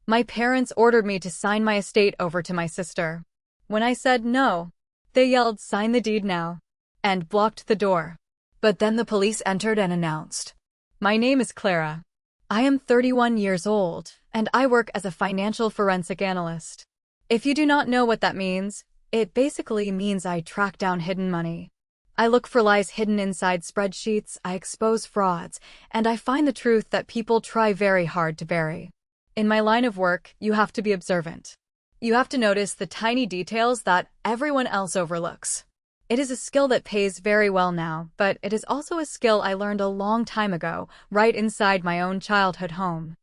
My parents ordered me to sign my estate over to my sister. When I said no, they yelled, "Sign the deed now," and blocked the door. But then the police entered and announced, "My name is Clara. I am 31 years old, and I work as a financial forensic analyst." If you do not know what that means, it basically means I track down hidden money. I look for lies hidden inside spreadsheets, I expose frauds, and I find the truth that people try very hard to bury. In my line of work, you have to be observant. You have to notice the tiny details that everyone else overlooks. It is a skill that pays very well now, but it is also a skill I learned a long time ago, right inside my own childhood home.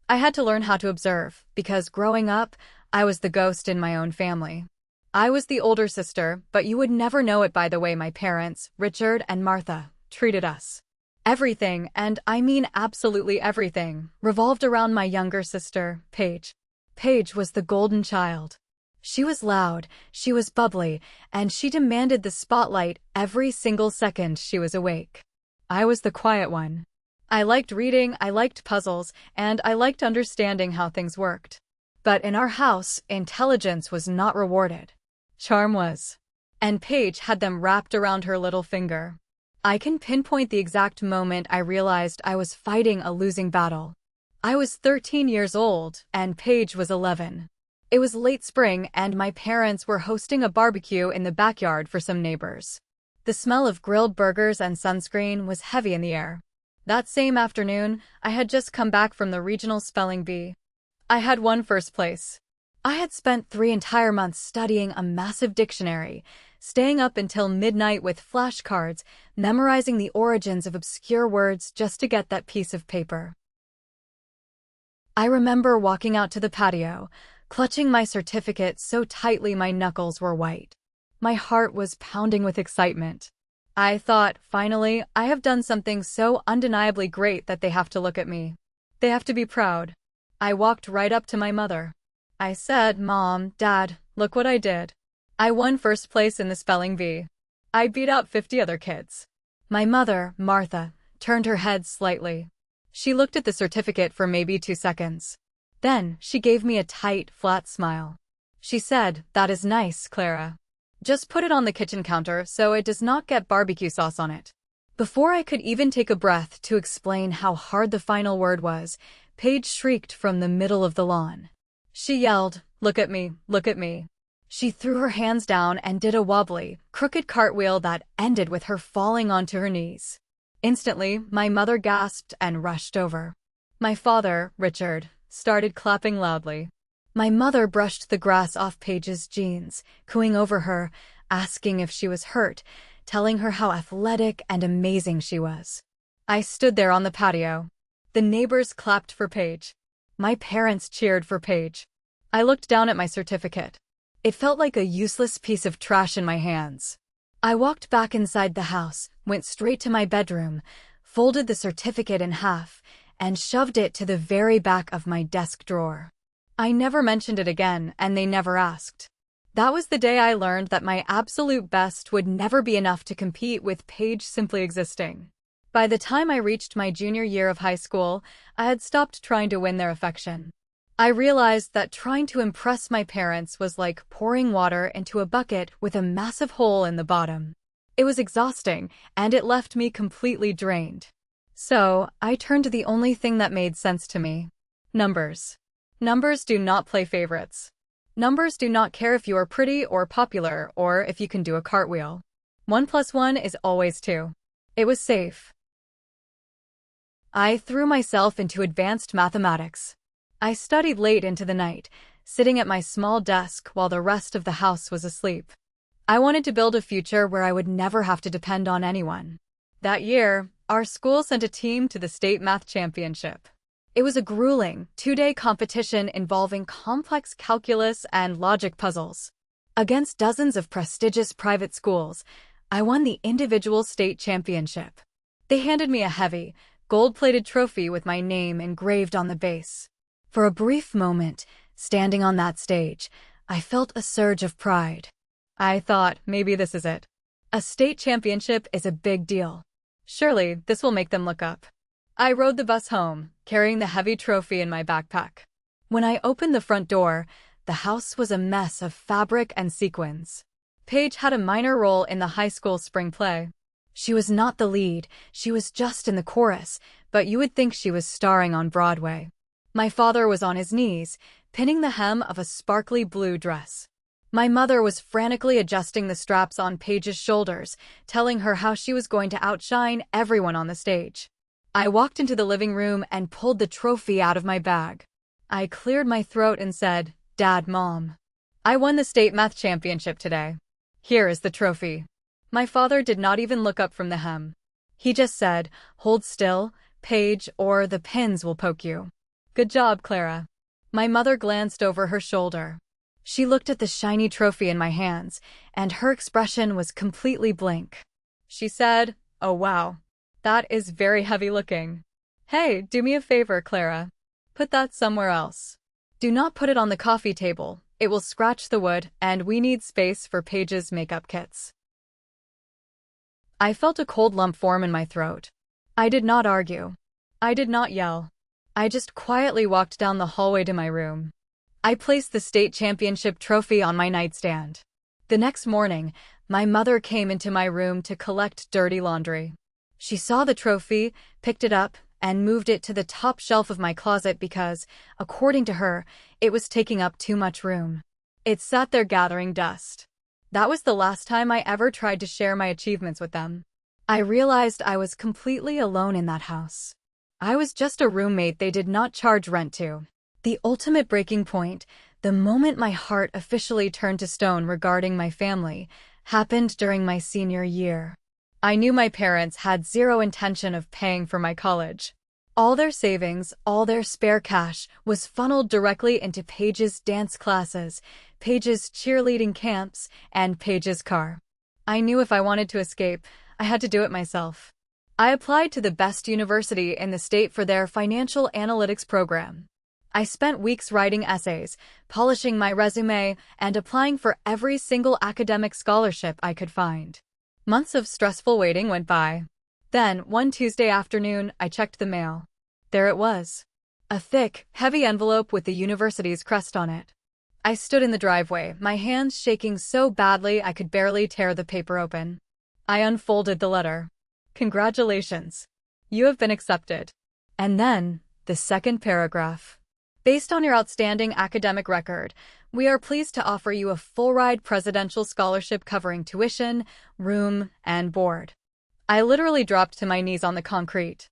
I had to learn how to observe, because growing up, I was the ghost in my own family. I was the older sister, but you would never know it by the way my parents, Richard and Martha, treated us. Everything, and I mean absolutely everything, revolved around my younger sister, Paige. Paige was the golden child. She was loud, she was bubbly, and she demanded the spotlight every single second she was awake. I was the quiet one. I liked reading, I liked puzzles, and I liked understanding how things worked. But in our house, intelligence was not rewarded. Charm was. And Paige had them wrapped around her little finger. I can pinpoint the exact moment I realized I was fighting a losing battle. I was 13 years old, and Paige was 11. It was late spring, and my parents were hosting a barbecue in the backyard for some neighbors. The smell of grilled burgers and sunscreen was heavy in the air. That same afternoon, I had just come back from the regional spelling bee. I had won first place. I had spent 3 entire months studying a massive dictionary, staying up until midnight with flashcards, memorizing the origins of obscure words just to get that piece of paper. I remember walking out to the patio, clutching my certificate so tightly my knuckles were white. My heart was pounding with excitement. I thought, finally, I have done something so undeniably great that they have to look at me. They have to be proud. I walked right up to my mother. I said, "Mom, Dad, look what I did. I won first place in the spelling bee. I beat out 50 other kids." My mother, Martha, turned her head slightly. She looked at the certificate for maybe 2 seconds. Then, she gave me a tight, flat smile. She said, "That is nice, Clara. Just put it on the kitchen counter so it does not get barbecue sauce on it." Before I could even take a breath to explain how hard the final word was, Paige shrieked from the middle of the lawn. She yelled, "Look at me, look at me." She threw her hands down and did a wobbly, crooked cartwheel that ended with her falling onto her knees. Instantly, my mother gasped and rushed over. My father, Richard, started clapping loudly. My mother brushed the grass off Paige's jeans, cooing over her, asking if she was hurt, telling her how athletic and amazing she was. I stood there on the patio. The neighbors clapped for Paige. My parents cheered for Paige. I looked down at my certificate. It felt like a useless piece of trash in my hands. I walked back inside the house, went straight to my bedroom, folded the certificate in half, and shoved it to the very back of my desk drawer. I never mentioned it again, and they never asked. That was the day I learned that my absolute best would never be enough to compete with Paige simply existing. By the time I reached my junior year of high school, I had stopped trying to win their affection. I realized that trying to impress my parents was like pouring water into a bucket with a massive hole in the bottom. It was exhausting, and it left me completely drained. So, I turned to the only thing that made sense to me. Numbers. Numbers do not play favorites. Numbers do not care if you are pretty or popular or if you can do a cartwheel. 1 + 1 is always 2. It was safe. I threw myself into advanced mathematics. I studied late into the night, sitting at my small desk while the rest of the house was asleep. I wanted to build a future where I would never have to depend on anyone. That year, our school sent a team to the state math championship. It was a grueling, 2-day competition involving complex calculus and logic puzzles. Against dozens of prestigious private schools, I won the individual state championship. They handed me a heavy, gold-plated trophy with my name engraved on the base. For a brief moment, standing on that stage, I felt a surge of pride. I thought, maybe this is it. A state championship is a big deal. Surely, this will make them look up. I rode the bus home, carrying the heavy trophy in my backpack. When I opened the front door, the house was a mess of fabric and sequins. Paige had a minor role in the high school spring play. She was not the lead, she was just in the chorus, but you would think she was starring on Broadway. My father was on his knees, pinning the hem of a sparkly blue dress. My mother was frantically adjusting the straps on Paige's shoulders, telling her how she was going to outshine everyone on the stage. I walked into the living room and pulled the trophy out of my bag. I cleared my throat and said, "Dad, Mom, I won the state math championship today. Here is the trophy." My father did not even look up from the hem. He just said, "Hold still, Paige, or the pins will poke you." "Good job, Clara." My mother glanced over her shoulder. She looked at the shiny trophy in my hands, and her expression was completely blank. She said, "Oh wow, that is very heavy looking. Hey, do me a favor, Clara. Put that somewhere else. Do not put it on the coffee table. It will scratch the wood, and we need space for Paige's makeup kits." I felt a cold lump form in my throat. I did not argue. I did not yell. I just quietly walked down the hallway to my room. I placed the state championship trophy on my nightstand. The next morning, my mother came into my room to collect dirty laundry. She saw the trophy, picked it up, and moved it to the top shelf of my closet because, according to her, it was taking up too much room. It sat there gathering dust. That was the last time I ever tried to share my achievements with them. I realized I was completely alone in that house. I was just a roommate they did not charge rent to. The ultimate breaking point, the moment my heart officially turned to stone regarding my family, happened during my senior year. I knew my parents had zero intention of paying for my college. All their savings, all their spare cash, was funneled directly into Paige's dance classes, Paige's cheerleading camps, and Paige's car. I knew if I wanted to escape, I had to do it myself. I applied to the best university in the state for their financial analytics program. I spent weeks writing essays, polishing my resume, and applying for every single academic scholarship I could find. Months of stressful waiting went by. Then, one Tuesday afternoon, I checked the mail. There it was. A thick, heavy envelope with the university's crest on it. I stood in the driveway, my hands shaking so badly I could barely tear the paper open. I unfolded the letter. "Congratulations. You have been accepted." And then, the second paragraph. "Based on your outstanding academic record, we are pleased to offer you a full-ride presidential scholarship covering tuition, room, and board." I literally dropped to my knees on the concrete.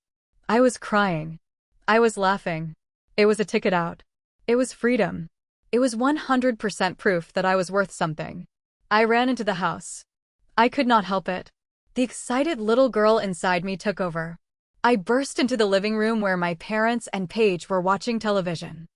I was crying. I was laughing. It was a ticket out. It was freedom. It was 100% proof that I was worth something. I ran into the house. I could not help it. The excited little girl inside me took over. I burst into the living room where my parents and Paige were watching television.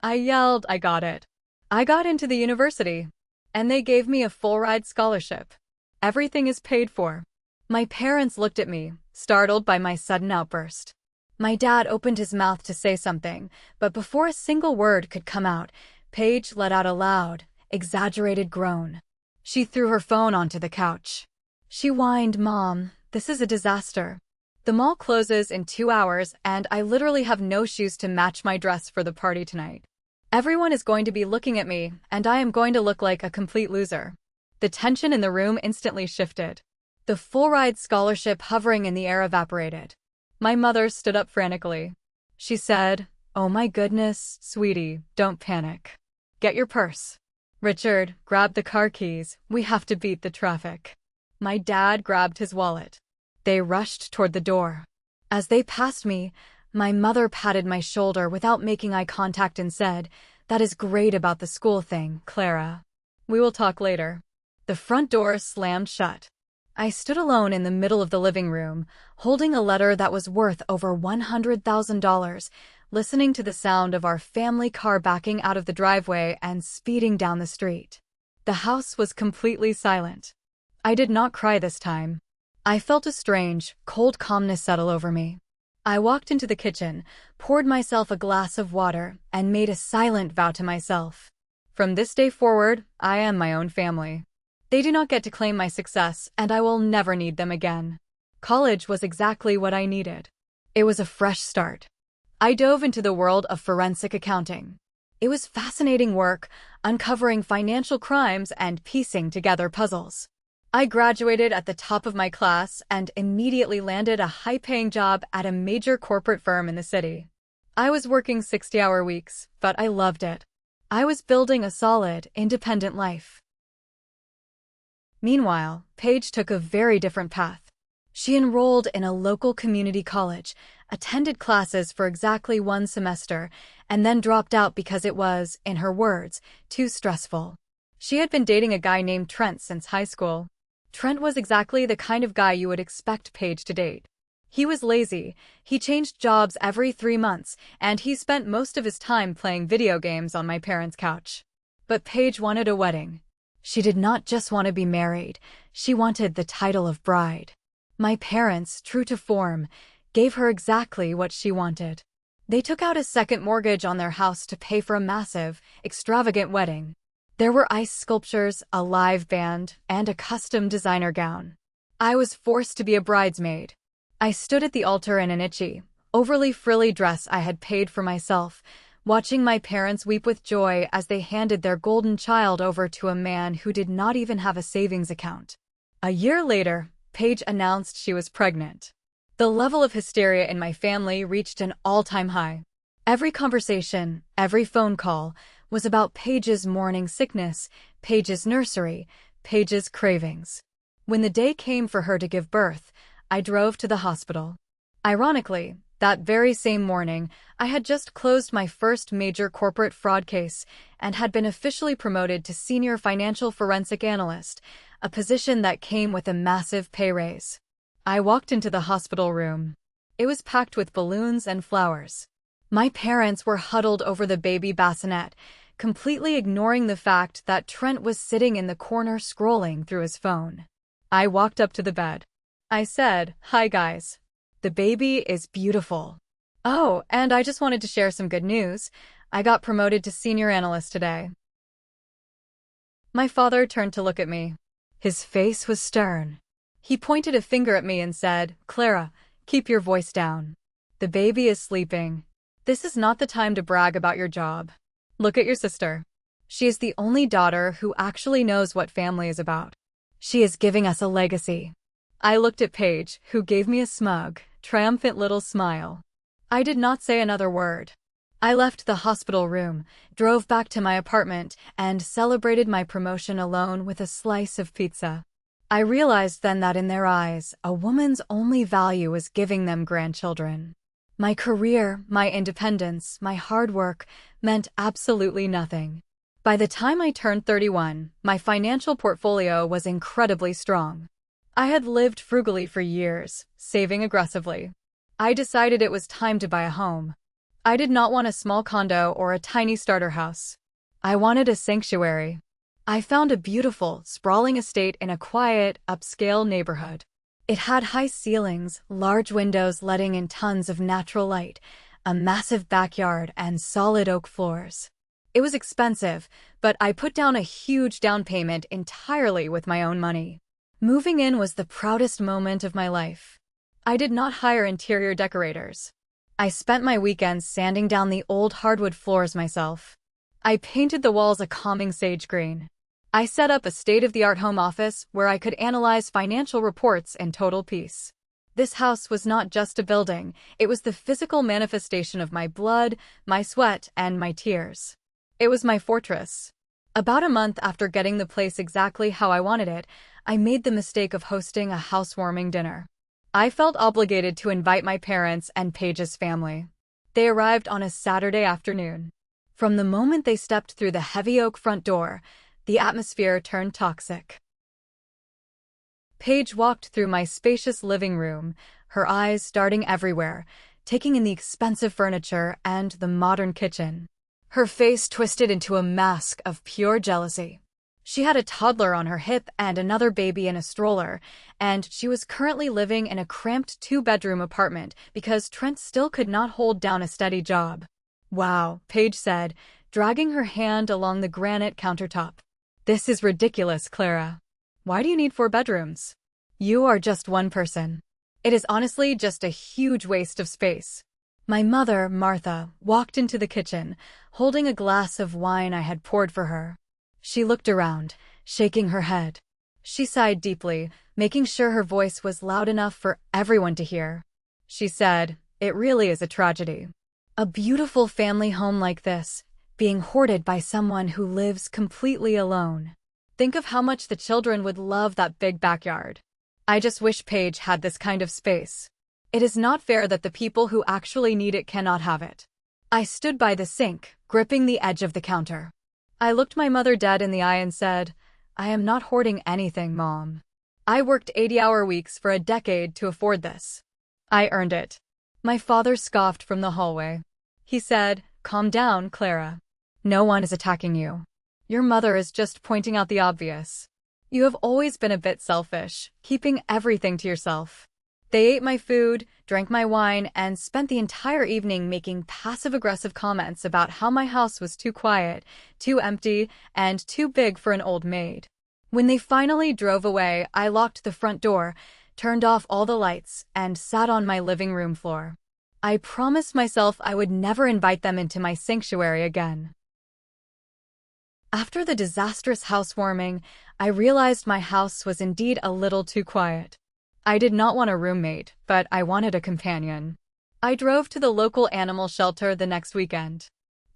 I yelled, "I got it. I got into the university. And they gave me a full-ride scholarship. Everything is paid for." My parents looked at me, startled by my sudden outburst. My dad opened his mouth to say something, but before a single word could come out, Paige let out a loud, exaggerated groan. She threw her phone onto the couch. She whined, "Mom, this is a disaster. The mall closes in 2 hours, and I literally have no shoes to match my dress for the party tonight. Everyone is going to be looking at me, and I am going to look like a complete loser." The tension in the room instantly shifted. The full-ride scholarship hovering in the air evaporated. My mother stood up frantically. She said, "Oh my goodness, sweetie, don't panic. Get your purse. Richard, grab the car keys. We have to beat the traffic." My dad grabbed his wallet. They rushed toward the door. As they passed me, my mother patted my shoulder without making eye contact and said, "That is great about the school thing, Clara. We will talk later." The front door slammed shut. I stood alone in the middle of the living room, holding a letter that was worth over $100,000, listening to the sound of our family car backing out of the driveway and speeding down the street. The house was completely silent. I did not cry this time. I felt a strange, cold calmness settle over me. I walked into the kitchen, poured myself a glass of water, and made a silent vow to myself. From this day forward, I am my own family. They do not get to claim my success, and I will never need them again. College was exactly what I needed. It was a fresh start. I dove into the world of forensic accounting. It was fascinating work, uncovering financial crimes and piecing together puzzles. I graduated at the top of my class and immediately landed a high-paying job at a major corporate firm in the city. I was working 60-hour weeks, but I loved it. I was building a solid, independent life. Meanwhile, Paige took a very different path. She enrolled in a local community college, attended classes for exactly 1 semester, and then dropped out because it was, in her words, too stressful. She had been dating a guy named Trent since high school. Trent was exactly the kind of guy you would expect Paige to date. He was lazy, he changed jobs every 3 months, and he spent most of his time playing video games on my parents' couch. But Paige wanted a wedding. She did not just want to be married, she wanted the title of bride. My parents, true to form, gave her exactly what she wanted. They took out a second mortgage on their house to pay for a massive, extravagant wedding. There were ice sculptures, a live band, and a custom designer gown. I was forced to be a bridesmaid. I stood at the altar in an itchy, overly frilly dress I had paid for myself, watching my parents weep with joy as they handed their golden child over to a man who did not even have a savings account. A year later, Paige announced she was pregnant. The level of hysteria in my family reached an all-time high. Every conversation, every phone call, was about Paige's morning sickness, Paige's nursery, Paige's cravings. When the day came for her to give birth, I drove to the hospital. Ironically, that very same morning, I had just closed my first major corporate fraud case and had been officially promoted to senior financial forensic analyst, a position that came with a massive pay raise. I walked into the hospital room. It was packed with balloons and flowers. My parents were huddled over the baby bassinet, completely ignoring the fact that Trent was sitting in the corner scrolling through his phone. I walked up to the bed. I said, "Hi guys. The baby is beautiful. Oh, and I just wanted to share some good news. I got promoted to senior analyst today." My father turned to look at me. His face was stern. He pointed a finger at me and said, "Clara, keep your voice down. The baby is sleeping. This is not the time to brag about your job. Look at your sister. She is the only daughter who actually knows what family is about. She is giving us a legacy." I looked at Paige, who gave me a smug, triumphant little smile. I did not say another word. I left the hospital room, drove back to my apartment, and celebrated my promotion alone with a slice of pizza. I realized then that in their eyes, a woman's only value was giving them grandchildren. My career, my independence, my hard work meant absolutely nothing. By the time I turned 31, my financial portfolio was incredibly strong. I had lived frugally for years, saving aggressively. I decided it was time to buy a home. I did not want a small condo or a tiny starter house. I wanted a sanctuary. I found a beautiful, sprawling estate in a quiet, upscale neighborhood. It had high ceilings, large windows letting in tons of natural light, a massive backyard, and solid oak floors. It was expensive, but I put down a huge down payment entirely with my own money. Moving in was the proudest moment of my life. I did not hire interior decorators. I spent my weekends sanding down the old hardwood floors myself. I painted the walls a calming sage green. I set up a state-of-the-art home office where I could analyze financial reports in total peace. This house was not just a building, it was the physical manifestation of my blood, my sweat, and my tears. It was my fortress. About a month after getting the place exactly how I wanted it, I made the mistake of hosting a housewarming dinner. I felt obligated to invite my parents and Paige's family. They arrived on a Saturday afternoon. From the moment they stepped through the heavy oak front door, the atmosphere turned toxic. Paige walked through my spacious living room, her eyes darting everywhere, taking in the expensive furniture and the modern kitchen. Her face twisted into a mask of pure jealousy. She had a toddler on her hip and another baby in a stroller, and she was currently living in a cramped 2-bedroom apartment because Trent still could not hold down a steady job. "Wow," Paige said, dragging her hand along the granite countertop. "This is ridiculous, Clara. Why do you need 4 bedrooms? You are just one person. It is honestly just a huge waste of space." My mother, Martha, walked into the kitchen, holding a glass of wine I had poured for her. She looked around, shaking her head. She sighed deeply, making sure her voice was loud enough for everyone to hear. She said, "It really is a tragedy. A beautiful family home like this, being hoarded by someone who lives completely alone. Think of how much the children would love that big backyard. I just wish Paige had this kind of space. It is not fair that the people who actually need it cannot have it." I stood by the sink, gripping the edge of the counter. I looked my mother dead in the eye and said, "I am not hoarding anything, Mom. I worked 80-hour weeks for a decade to afford this. I earned it." My father scoffed from the hallway. He said, "Calm down, Clara. No one is attacking you. Your mother is just pointing out the obvious. You have always been a bit selfish, keeping everything to yourself." They ate my food, drank my wine, and spent the entire evening making passive-aggressive comments about how my house was too quiet, too empty, and too big for an old maid. When they finally drove away, I locked the front door, turned off all the lights, and sat on my living room floor. I promised myself I would never invite them into my sanctuary again. After the disastrous housewarming, I realized my house was indeed a little too quiet. I did not want a roommate, but I wanted a companion. I drove to the local animal shelter the next weekend.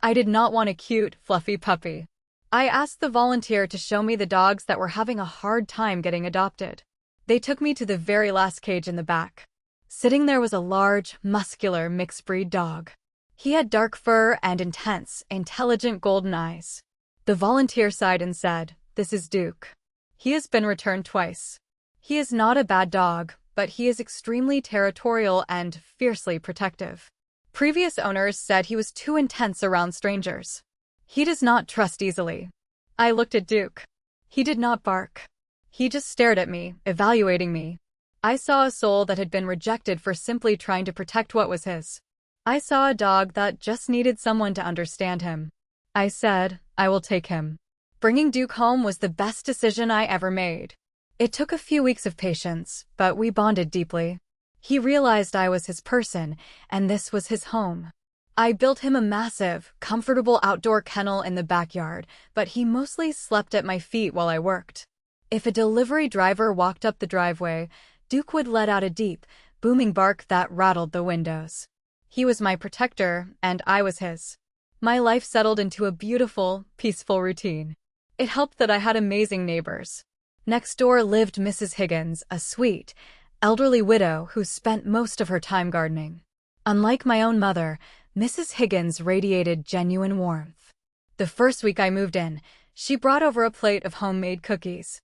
I did not want a cute, fluffy puppy. I asked the volunteer to show me the dogs that were having a hard time getting adopted. They took me to the very last cage in the back. Sitting there was a large, muscular, mixed-breed dog. He had dark fur and intense, intelligent golden eyes. The volunteer sighed and said, "This is Duke. He has been returned twice. He is not a bad dog, but he is extremely territorial and fiercely protective. Previous owners said he was too intense around strangers. He does not trust easily." I looked at Duke. He did not bark. He just stared at me, evaluating me. I saw a soul that had been rejected for simply trying to protect what was his. I saw a dog that just needed someone to understand him. I said, "I will take him." Bringing Duke home was the best decision I ever made. It took a few weeks of patience, but we bonded deeply. He realized I was his person, and this was his home. I built him a massive, comfortable outdoor kennel in the backyard, but he mostly slept at my feet while I worked. If a delivery driver walked up the driveway, Duke would let out a deep, booming bark that rattled the windows. He was my protector, and I was his. My life settled into a beautiful, peaceful routine. It helped that I had amazing neighbors. Next door lived Mrs. Higgins, a sweet, elderly widow who spent most of her time gardening. Unlike my own mother, Mrs. Higgins radiated genuine warmth. The first week I moved in, she brought over a plate of homemade cookies.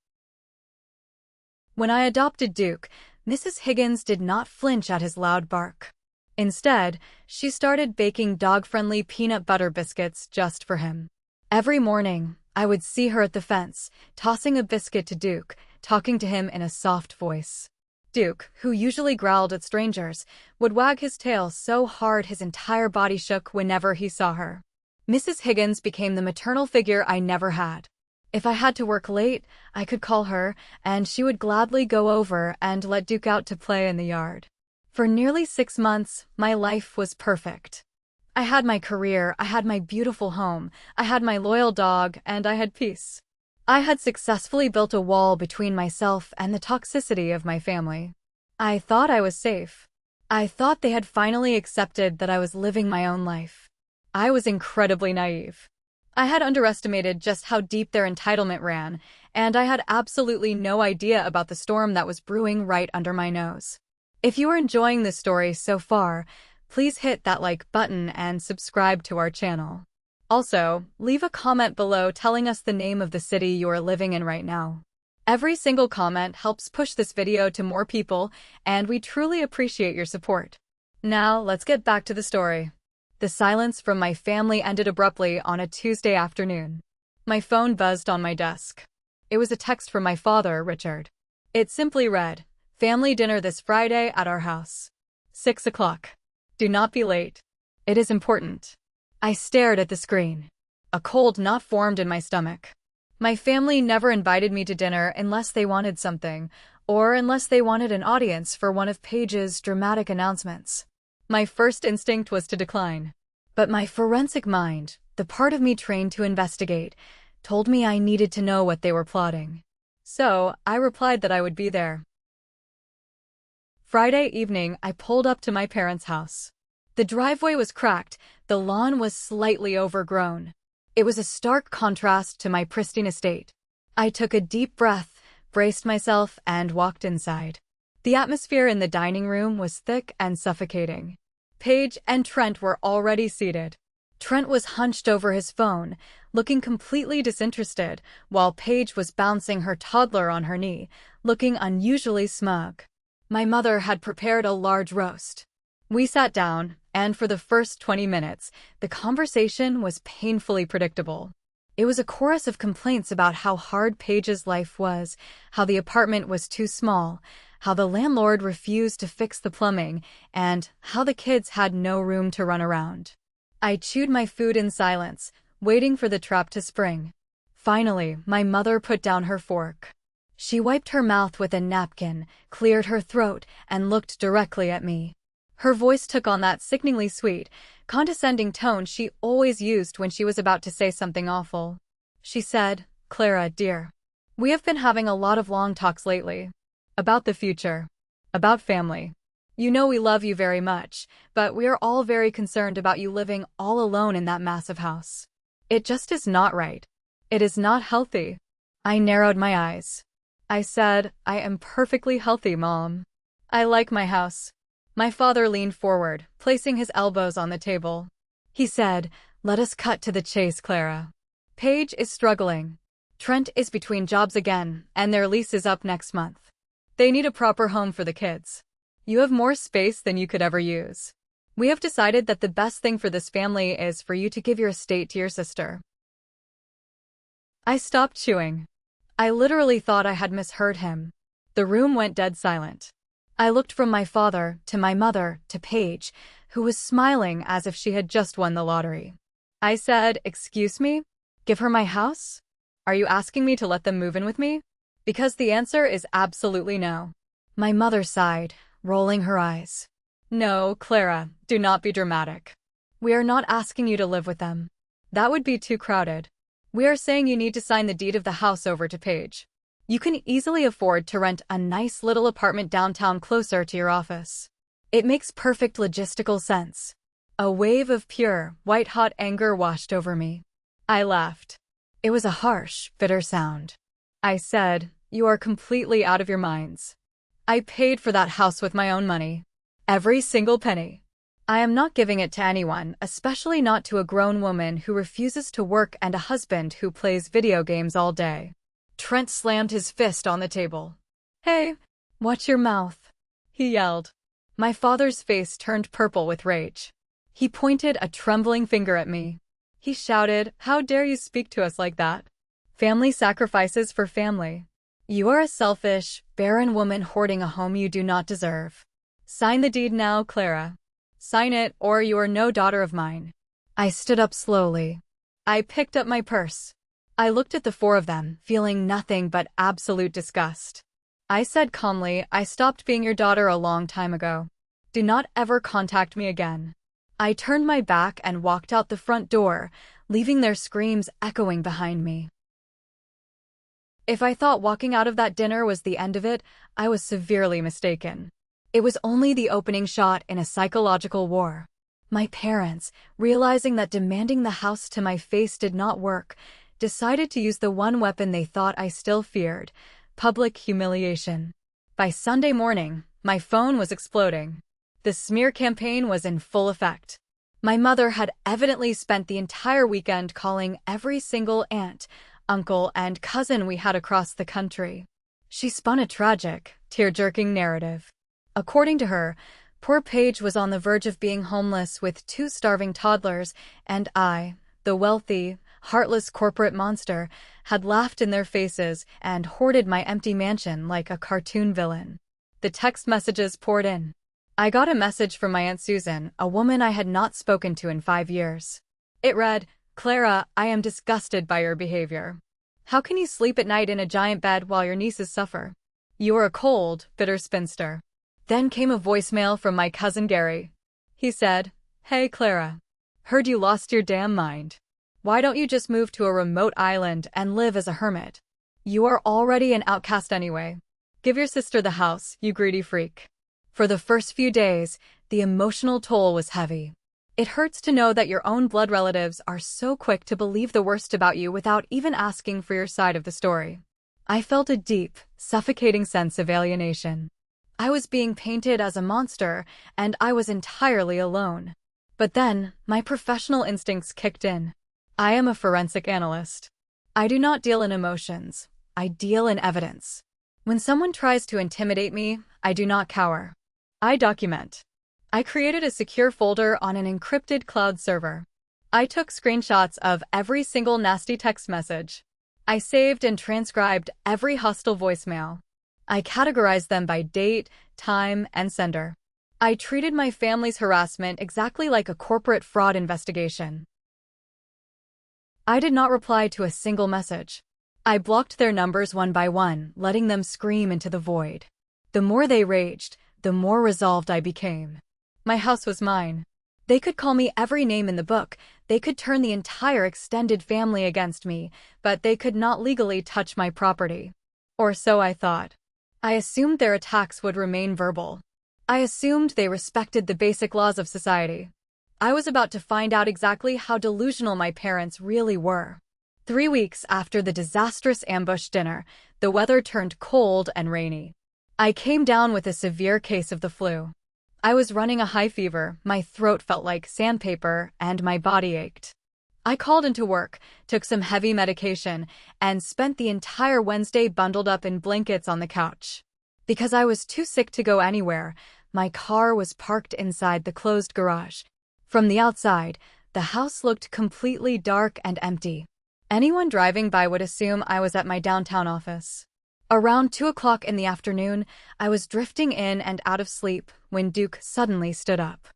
When I adopted Duke, Mrs. Higgins did not flinch at his loud bark. Instead, she started baking dog-friendly peanut butter biscuits just for him. Every morning, I would see her at the fence, tossing a biscuit to Duke, talking to him in a soft voice. Duke, who usually growled at strangers, would wag his tail so hard his entire body shook whenever he saw her. Mrs. Higgins became the maternal figure I never had. If I had to work late, I could call her, and she would gladly go over and let Duke out to play in the yard. For nearly 6 months, my life was perfect. I had my career, I had my beautiful home, I had my loyal dog, and I had peace. I had successfully built a wall between myself and the toxicity of my family. I thought I was safe. I thought they had finally accepted that I was living my own life. I was incredibly naive. I had underestimated just how deep their entitlement ran, and I had absolutely no idea about the storm that was brewing right under my nose. If you are enjoying this story so far, please hit that like button and subscribe to our channel. Also, leave a comment below telling us the name of the city you are living in right now. Every single comment helps push this video to more people, and we truly appreciate your support. Now, let's get back to the story. The silence from my family ended abruptly on a Tuesday afternoon. My phone buzzed on my desk. It was a text from my father, Richard. It simply read, "Family dinner this Friday at our house. 6 o'clock. Do not be late. It is important." I stared at the screen. A cold knot formed in my stomach. My family never invited me to dinner unless they wanted something, or unless they wanted an audience for one of Paige's dramatic announcements. My first instinct was to decline. But my forensic mind, the part of me trained to investigate, told me I needed to know what they were plotting. So, I replied that I would be there. Friday evening, I pulled up to my parents' house. The driveway was cracked, the lawn was slightly overgrown. It was a stark contrast to my pristine estate. I took a deep breath, braced myself, and walked inside. The atmosphere in the dining room was thick and suffocating. Paige and Trent were already seated. Trent was hunched over his phone, looking completely disinterested, while Paige was bouncing her toddler on her knee, looking unusually smug. My mother had prepared a large roast. We sat down, and for the first 20 minutes, the conversation was painfully predictable. It was a chorus of complaints about how hard Paige's life was, how the apartment was too small, how the landlord refused to fix the plumbing, and how the kids had no room to run around. I chewed my food in silence, waiting for the trap to spring. Finally, my mother put down her fork. She wiped her mouth with a napkin, cleared her throat, and looked directly at me. Her voice took on that sickeningly sweet, condescending tone she always used when she was about to say something awful. She said, "Clara, dear, we have been having a lot of long talks lately. About the future. About family. You know we love you very much, but we are all very concerned about you living all alone in that massive house. It just is not right. It is not healthy." I narrowed my eyes. I said, "I am perfectly healthy, Mom. I like my house." My father leaned forward, placing his elbows on the table. He said, "Let us cut to the chase, Clara. Paige is struggling. Trent is between jobs again, and their lease is up next month. They need a proper home for the kids. You have more space than you could ever use. We have decided that the best thing for this family is for you to give your estate to your sister." I stopped chewing. I literally thought I had misheard him. The room went dead silent. I looked from my father, to my mother, to Paige, who was smiling as if she had just won the lottery. I said, "Excuse me? Give her my house? Are you asking me to let them move in with me?" Because the answer is absolutely no. My mother sighed, rolling her eyes. "No, Clara, do not be dramatic. We are not asking you to live with them. That would be too crowded. We are saying you need to sign the deed of the house over to Paige. You can easily afford to rent a nice little apartment downtown closer to your office. It makes perfect logistical sense." A wave of pure, white-hot anger washed over me. I laughed. It was a harsh, bitter sound. I said, "You are completely out of your minds. I paid for that house with my own money. Every single penny. I am not giving it to anyone, especially not to a grown woman who refuses to work and a husband who plays video games all day." Trent slammed his fist on the table. "Hey, watch your mouth," he yelled. My father's face turned purple with rage. He pointed a trembling finger at me. He shouted, "How dare you speak to us like that? Family sacrifices for family. You are a selfish, barren woman hoarding a home you do not deserve. Sign the deed now, Clara. Sign it, or you are no daughter of mine." I stood up slowly. I picked up my purse. I looked at the four of them, feeling nothing but absolute disgust. I said calmly, "I stopped being your daughter a long time ago. Do not ever contact me again." I turned my back and walked out the front door, leaving their screams echoing behind me. If I thought walking out of that dinner was the end of it, I was severely mistaken. It was only the opening shot in a psychological war. My parents, realizing that demanding the house to my face did not work, decided to use the one weapon they thought I still feared: public humiliation. By Sunday morning, my phone was exploding. The smear campaign was in full effect. My mother had evidently spent the entire weekend calling every single aunt, uncle, and cousin we had across the country. She spun a tragic, tear-jerking narrative. According to her, poor Paige was on the verge of being homeless with 2 starving toddlers, and I, the wealthy, heartless corporate monster, had laughed in their faces and hoarded my empty mansion like a cartoon villain. The text messages poured in. I got a message from my Aunt Susan, a woman I had not spoken to in 5 years. It read, "Clara, I am disgusted by your behavior. How can you sleep at night in a giant bed while your nieces suffer? You are a cold, bitter spinster." Then came a voicemail from my cousin Gary. He said, "Hey, Clara. Heard you lost your damn mind. Why don't you just move to a remote island and live as a hermit? You are already an outcast anyway. Give your sister the house, you greedy freak." For the first few days, the emotional toll was heavy. It hurts to know that your own blood relatives are so quick to believe the worst about you without even asking for your side of the story. I felt a deep, suffocating sense of alienation. I was being painted as a monster, and I was entirely alone. But then, my professional instincts kicked in. I am a forensic analyst. I do not deal in emotions. I deal in evidence. When someone tries to intimidate me, I do not cower. I document. I created a secure folder on an encrypted cloud server. I took screenshots of every single nasty text message. I saved and transcribed every hostile voicemail. I categorized them by date, time, and sender. I treated my family's harassment exactly like a corporate fraud investigation. I did not reply to a single message. I blocked their numbers one by one, letting them scream into the void. The more they raged, the more resolved I became. My house was mine. They could call me every name in the book, they could turn the entire extended family against me, but they could not legally touch my property. Or so I thought. I assumed their attacks would remain verbal. I assumed they respected the basic laws of society. I was about to find out exactly how delusional my parents really were. 3 weeks after the disastrous ambush dinner, the weather turned cold and rainy. I came down with a severe case of the flu. I was running a high fever, my throat felt like sandpaper, and my body ached. I called into work, took some heavy medication, and spent the entire Wednesday bundled up in blankets on the couch. Because I was too sick to go anywhere, my car was parked inside the closed garage. From the outside, the house looked completely dark and empty. Anyone driving by would assume I was at my downtown office. Around 2 o'clock in the afternoon, I was drifting in and out of sleep when Duke suddenly stood up.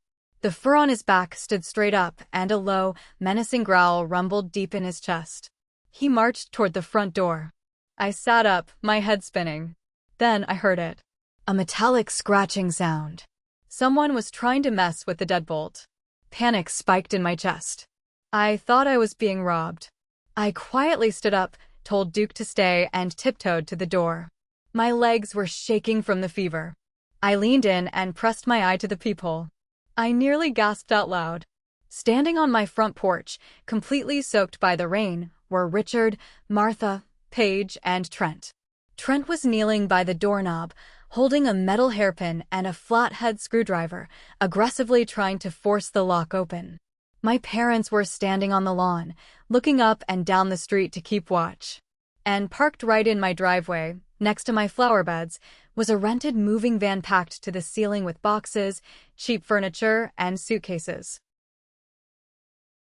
The fur on his back stood straight up, and a low, menacing growl rumbled deep in his chest. He marched toward the front door. I sat up, my head spinning. Then I heard it. A metallic scratching sound. Someone was trying to mess with the deadbolt. Panic spiked in my chest. I thought I was being robbed. I quietly stood up, told Duke to stay, and tiptoed to the door. My legs were shaking from the fever. I leaned in and pressed my eye to the peephole. I nearly gasped out loud. Standing on my front porch, completely soaked by the rain, were Richard, Martha, Paige, and Trent. Trent was kneeling by the doorknob, holding a metal hairpin and a flathead screwdriver, aggressively trying to force the lock open. My parents were standing on the lawn, looking up and down the street to keep watch. And parked right in my driveway, next to my flower beds, was a rented moving van packed to the ceiling with boxes, cheap furniture, and suitcases.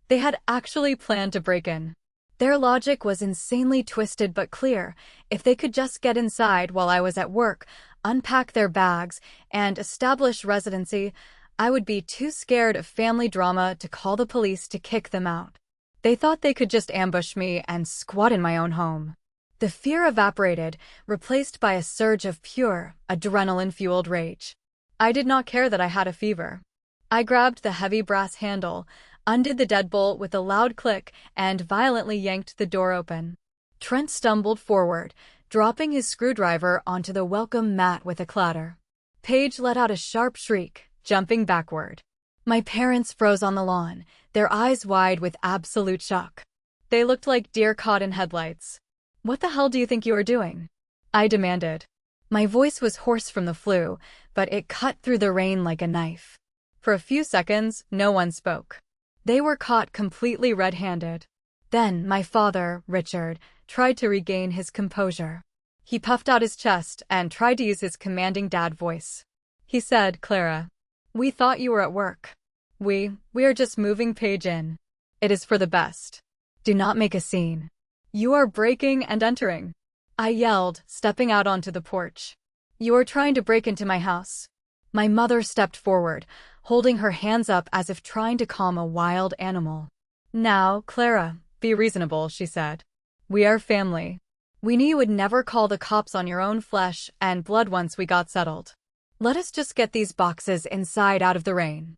They had actually planned to break in. Their logic was insanely twisted but clear. If they could just get inside while I was at work, unpack their bags, and establish residency, I would be too scared of family drama to call the police to kick them out. They thought they could just ambush me and squat in my own home. The fear evaporated, replaced by a surge of pure, adrenaline-fueled rage. I did not care that I had a fever. I grabbed the heavy brass handle, undid the deadbolt with a loud click, and violently yanked the door open. Trent stumbled forward, dropping his screwdriver onto the welcome mat with a clatter. Paige let out a sharp shriek, jumping backward. My parents froze on the lawn, their eyes wide with absolute shock. They looked like deer caught in headlights. "What the hell do you think you are doing?" I demanded. My voice was hoarse from the flu, but it cut through the rain like a knife. For a few seconds, no one spoke. They were caught completely red-handed. Then my father, Richard, tried to regain his composure. He puffed out his chest and tried to use his commanding dad voice. He said, "Clara, we thought you were at work. We are just moving Paige in. It is for the best. Do not make a scene. You are breaking and entering." I yelled, stepping out onto the porch. "You are trying to break into my house." My mother stepped forward, holding her hands up as if trying to calm a wild animal. "Now, Clara, be reasonable," she said. "We are family. We knew you would never call the cops on your own flesh and blood once we got settled. Let us just get these boxes inside out of the rain."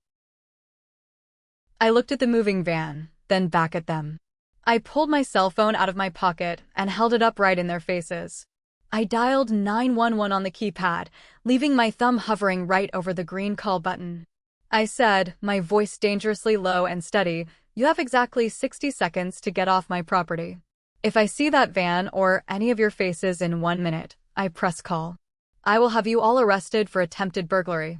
I looked at the moving van, then back at them. I pulled my cell phone out of my pocket and held it up right in their faces. I dialed 911 on the keypad, leaving my thumb hovering right over the green call button. I said, my voice dangerously low and steady, "You have exactly 60 seconds to get off my property. If I see that van or any of your faces in 1 minute, I press call. I will have you all arrested for attempted burglary.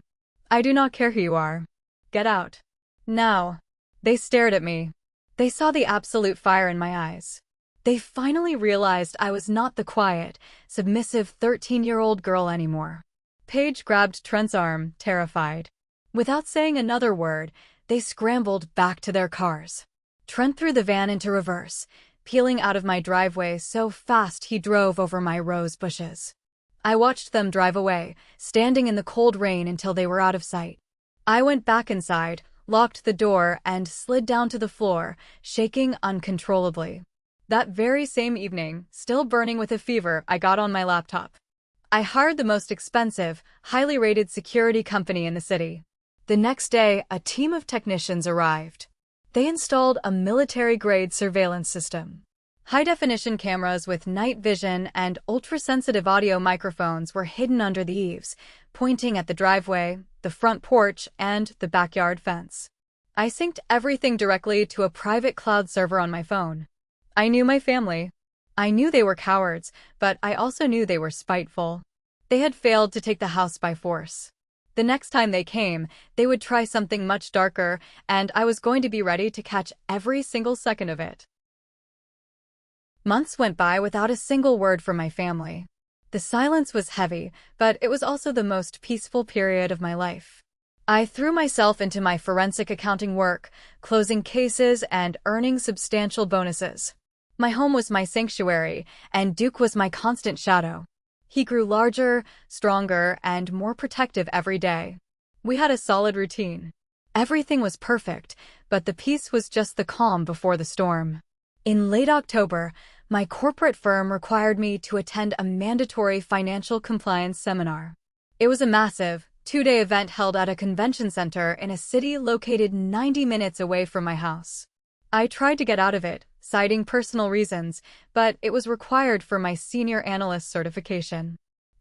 I do not care who you are. Get out. Now." They stared at me. They saw the absolute fire in my eyes. They finally realized I was not the quiet, submissive 13-year-old girl anymore. Paige grabbed Trent's arm, terrified. Without saying another word, they scrambled back to their cars. Trent threw the van into reverse, peeling out of my driveway so fast he drove over my rose bushes. I watched them drive away, standing in the cold rain until they were out of sight. I went back inside, locked the door, and slid down to the floor, shaking uncontrollably. That very same evening, still burning with a fever, I got on my laptop. I hired the most expensive, highly rated security company in the city. The next day, a team of technicians arrived. They installed a military-grade surveillance system. High-definition cameras with night vision and ultra-sensitive audio microphones were hidden under the eaves, pointing at the driveway, the front porch, and the backyard fence. I synced everything directly to a private cloud server on my phone. I knew my family. I knew they were cowards, but I also knew they were spiteful. They had failed to take the house by force. The next time they came, they would try something much darker, and I was going to be ready to catch every single second of it. Months went by without a single word from my family. The silence was heavy, but it was also the most peaceful period of my life. I threw myself into my forensic accounting work, closing cases and earning substantial bonuses. My home was my sanctuary, and Duke was my constant shadow. He grew larger, stronger, and more protective every day. We had a solid routine. Everything was perfect, but the peace was just the calm before the storm. In late October, my corporate firm required me to attend a mandatory financial compliance seminar. It was a massive, 2-day event held at a convention center in a city located 90 minutes away from my house. I tried to get out of it, citing personal reasons, but it was required for my senior analyst certification.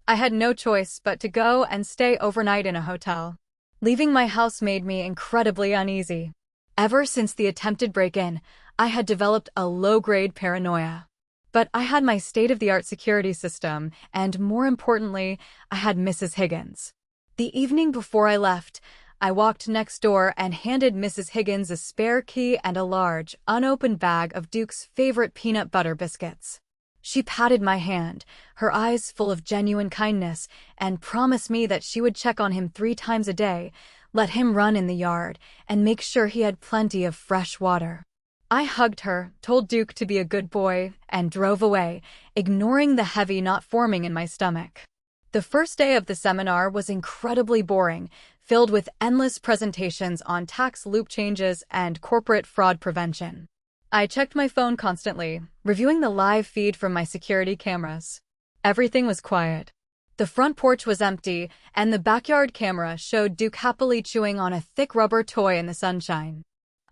I had no choice but to go and stay overnight in a hotel. Leaving my house made me incredibly uneasy. Ever since the attempted break-in, I had developed a low-grade paranoia. But I had my state-of-the-art security system, and more importantly, I had Mrs. Higgins. The evening before I left, I walked next door and handed Mrs. Higgins a spare key and a large, unopened bag of Duke's favorite peanut butter biscuits. She patted my hand, her eyes full of genuine kindness, and promised me that she would check on him 3 times a day, let him run in the yard, and make sure he had plenty of fresh water. I hugged her, told Duke to be a good boy, and drove away, ignoring the heavy knot forming in my stomach. The first day of the seminar was incredibly boring, filled with endless presentations on tax loop changes and corporate fraud prevention. I checked my phone constantly, reviewing the live feed from my security cameras. Everything was quiet. The front porch was empty, and the backyard camera showed Duke happily chewing on a thick rubber toy in the sunshine.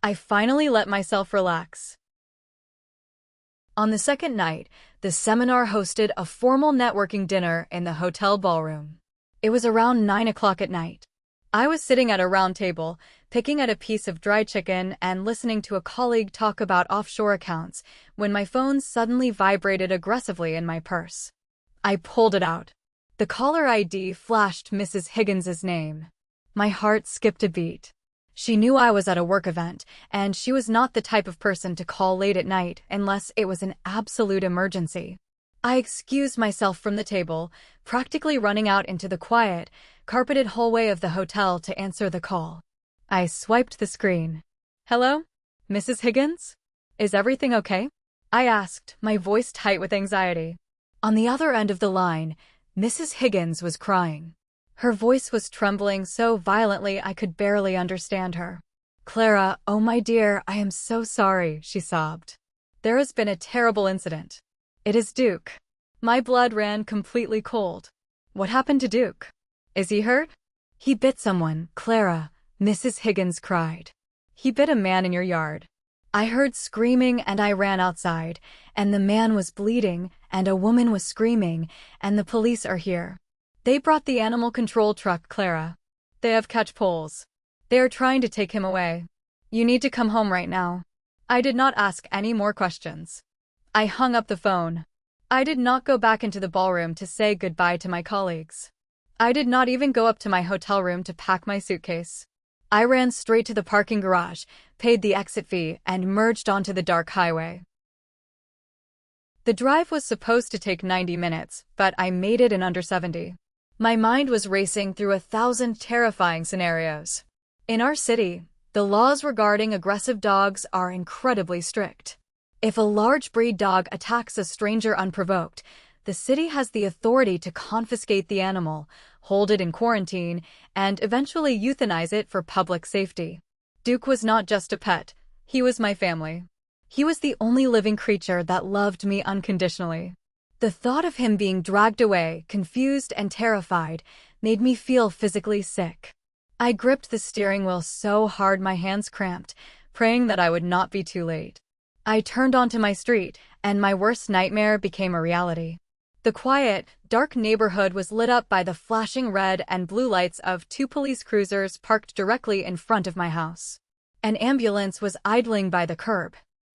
I finally let myself relax. On the second night, the seminar hosted a formal networking dinner in the hotel ballroom. It was around 9 o'clock at night. I was sitting at a round table, picking at a piece of dry chicken and listening to a colleague talk about offshore accounts, when my phone suddenly vibrated aggressively in my purse. I pulled it out. The caller ID flashed Mrs. Higgins's name. My heart skipped a beat. She knew I was at a work event, and she was not the type of person to call late at night unless it was an absolute emergency. I excused myself from the table, practically running out into the quiet, carpeted hallway of the hotel to answer the call. I swiped the screen. "Hello? Mrs. Higgins? Is everything okay?" I asked, my voice tight with anxiety. On the other end of the line, Mrs. Higgins was crying. Her voice was trembling so violently I could barely understand her. "Clara, oh my dear, I am so sorry," she sobbed. "There has been a terrible incident. It is Duke." My blood ran completely cold. "What happened to Duke? Is he hurt?" "He bit someone, Clara," Mrs. Higgins cried. He bit a man in your yard. I heard screaming and I ran outside, and the man was bleeding, and a woman was screaming, and the police are here. They brought the animal control truck, Clara. They have catch poles. They are trying to take him away. You need to come home right now. I did not ask any more questions. I hung up the phone. I did not go back into the ballroom to say goodbye to my colleagues. I did not even go up to my hotel room to pack my suitcase. I ran straight to the parking garage, paid the exit fee, and merged onto the dark highway. The drive was supposed to take 90 minutes, but I made it in under 70. My mind was racing through 1,000 terrifying scenarios. In our city, the laws regarding aggressive dogs are incredibly strict. If a large breed dog attacks a stranger unprovoked, the city has the authority to confiscate the animal, hold it in quarantine, and eventually euthanize it for public safety. Duke was not just a pet, he was my family. He was the only living creature that loved me unconditionally. The thought of him being dragged away, confused and terrified, made me feel physically sick. I gripped the steering wheel so hard my hands cramped, praying that I would not be too late. I turned onto my street, and my worst nightmare became a reality. The quiet, dark neighborhood was lit up by the flashing red and blue lights of 2 police cruisers parked directly in front of my house. An ambulance was idling by the curb.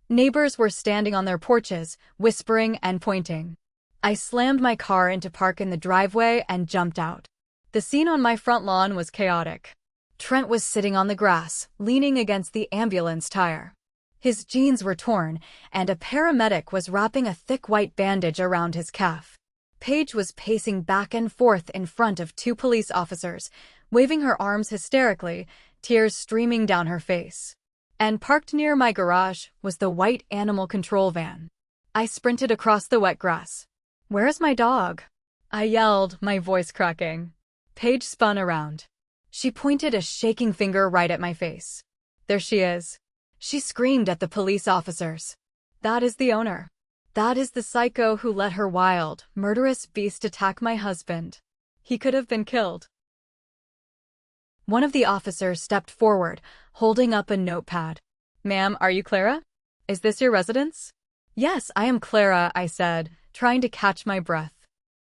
Neighbors were standing on their porches, whispering and pointing. I slammed my car into park in the driveway and jumped out. The scene on my front lawn was chaotic. Trent was sitting on the grass, leaning against the ambulance tire. His jeans were torn, and a paramedic was wrapping a thick white bandage around his calf. Paige was pacing back and forth in front of 2 police officers, waving her arms hysterically, tears streaming down her face. And parked near my garage was the white animal control van. I sprinted across the wet grass. "Where is my dog?" I yelled, my voice cracking. Paige spun around. She pointed a shaking finger right at my face. "There she is." She screamed at the police officers. "That is the owner. That is the psycho who let her wild, murderous beast attack my husband. He could have been killed." One of the officers stepped forward, holding up a notepad. "Ma'am, are you Clara? Is this your residence?" "Yes, I am Clara," I said, trying to catch my breath.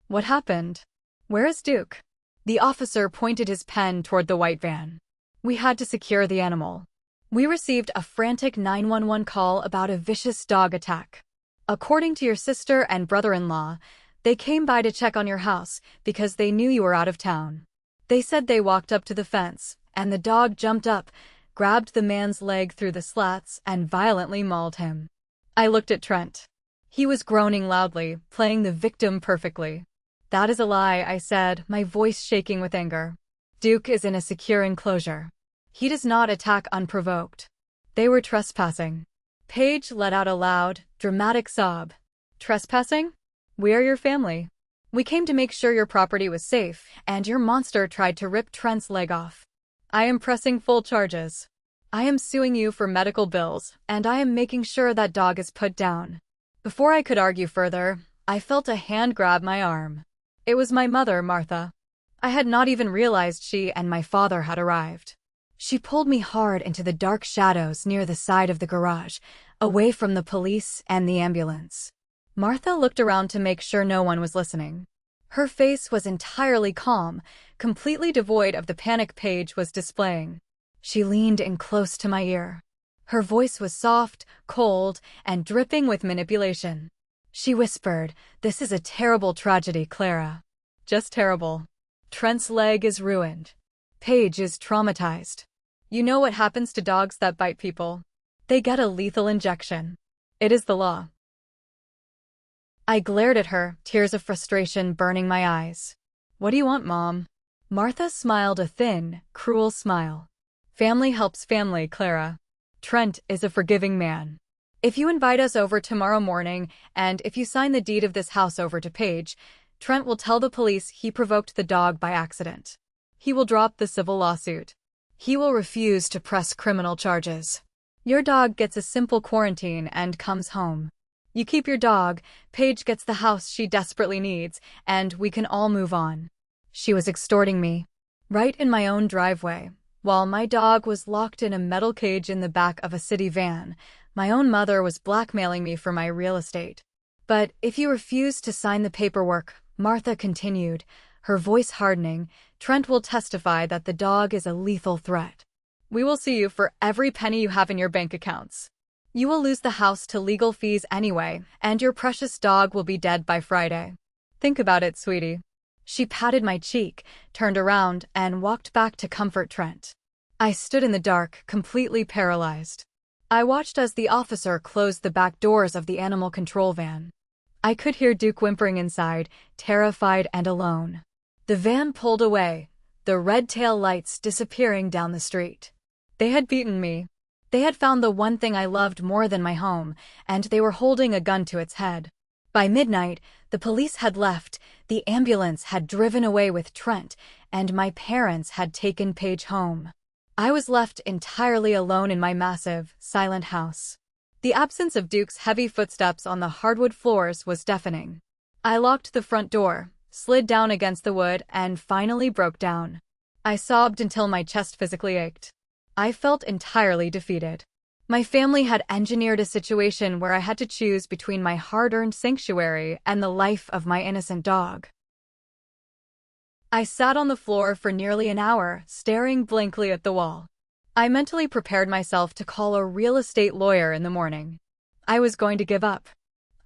"What happened? Where is Duke?" The officer pointed his pen toward the white van. "We had to secure the animal. We received a frantic 911 call about a vicious dog attack. According to your sister and brother-in-law, they came by to check on your house because they knew you were out of town. They said they walked up to the fence, and the dog jumped up, grabbed the man's leg through the slats, and violently mauled him." I looked at Trent. He was groaning loudly, playing the victim perfectly. "That is a lie," I said, my voice shaking with anger. "Duke is in a secure enclosure. He does not attack unprovoked. They were trespassing." Paige let out a loud, dramatic sob. "Trespassing? We are your family. We came to make sure your property was safe, and your monster tried to rip Trent's leg off. I am pressing full charges. I am suing you for medical bills, and I am making sure that dog is put down." Before I could argue further, I felt a hand grab my arm. It was my mother, Martha. I had not even realized she and my father had arrived. She pulled me hard into the dark shadows near the side of the garage, away from the police and the ambulance. Martha looked around to make sure no one was listening. Her face was entirely calm, completely devoid of the panic Paige was displaying. She leaned in close to my ear. Her voice was soft, cold, and dripping with manipulation. She whispered, "This is a terrible tragedy, Clara. Just terrible. Trent's leg is ruined. Paige is traumatized. You know what happens to dogs that bite people? They get a lethal injection. It is the law." I glared at her, tears of frustration burning my eyes. "What do you want, Mom?" Martha smiled a thin, cruel smile. "Family helps family, Clara. Trent is a forgiving man. If you invite us over tomorrow morning, and if you sign the deed of this house over to Paige, Trent will tell the police he provoked the dog by accident. He will drop the civil lawsuit. He will refuse to press criminal charges. Your dog gets a simple quarantine and comes home. You keep your dog, Paige gets the house she desperately needs, and we can all move on." She was extorting me. Right in my own driveway, While my dog was locked in a metal cage in the back of a city van, my own mother was blackmailing me for my real estate. But if you refuse to sign the paperwork, Martha continued, her voice hardening, Trent will testify that the dog is a lethal threat. We will sue you for every penny you have in your bank accounts. You will lose the house to legal fees anyway, and your precious dog will be dead by Friday. Think about it, sweetie. She patted my cheek, turned around, and walked back to comfort Trent. I stood in the dark, completely paralyzed. I watched as the officer closed the back doors of the animal control van. I could hear Duke whimpering inside, terrified and alone. The van pulled away, the red tail lights disappearing down the street. They had beaten me. They had found the one thing I loved more than my home, and they were holding a gun to its head. By midnight, the police had left, the ambulance had driven away with Trent, and my parents had taken Paige home. I was left entirely alone in my massive, silent house. The absence of Duke's heavy footsteps on the hardwood floors was deafening. I locked the front door, slid down against the wood, and finally broke down. I sobbed until my chest physically ached. I felt entirely defeated. My family had engineered a situation where I had to choose between my hard-earned sanctuary and the life of my innocent dog. I sat on the floor for nearly an hour, staring blankly at the wall. I mentally prepared myself to call a real estate lawyer in the morning. I was going to give up.